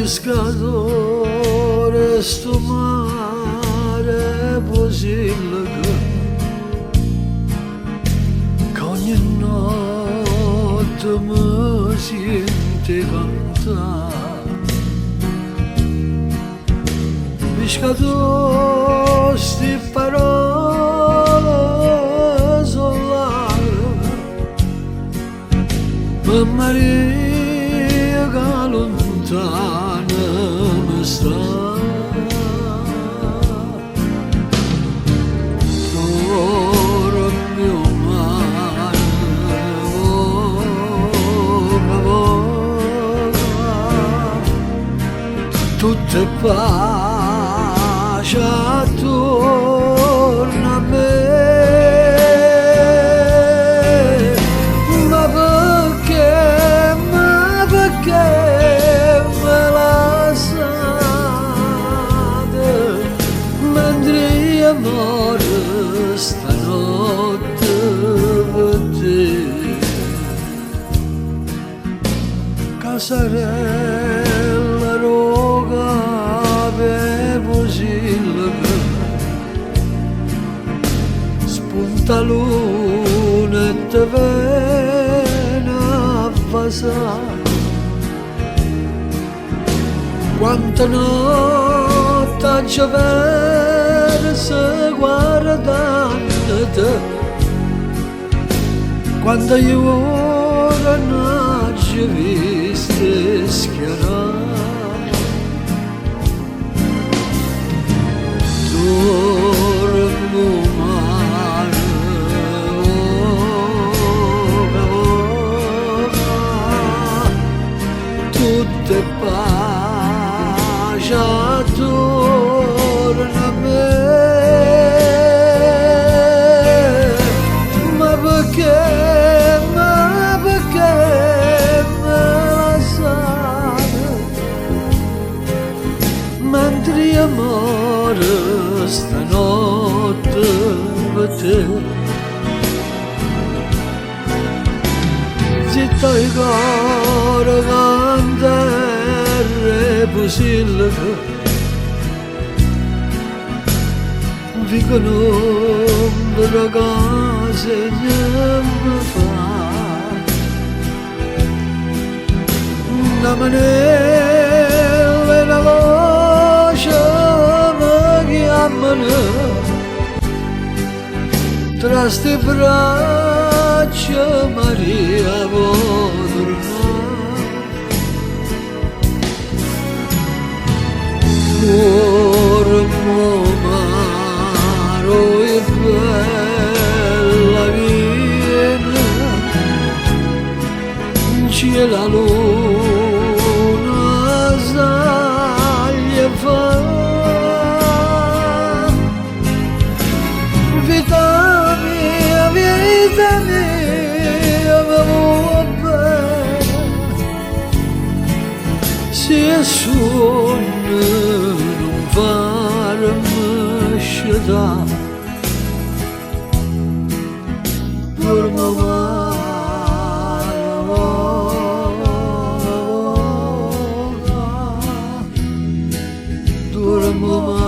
pescatore sto mare così che ogni notte mi sente cantare. Pescatore sti parole solare, ma Maria che lontana mi sta. Ora mio mare, voga, voga, tutte pace attorno a me. Amore stanotte per te, Casarella roga per Posilga, spunta luna e te viene a passare. Quanta notte ci perse guardando, quando io ora non ci viste schiarare. Dormo mare, voga, voga, tutte pace attorno a me. Ma perché me lasciate, mentre amore stanotte per te. Zitta il cuore canta e Posilga, dicono delle cose che mi fa. Una manella e una voce mi chiamano, tra ste braccia Maria vuol dormire. Maro e bella viene, c'è la luna saglia fa. Vita mia, avevo bene, se sonno non farmi scelta, dormo male, voga, dormo male.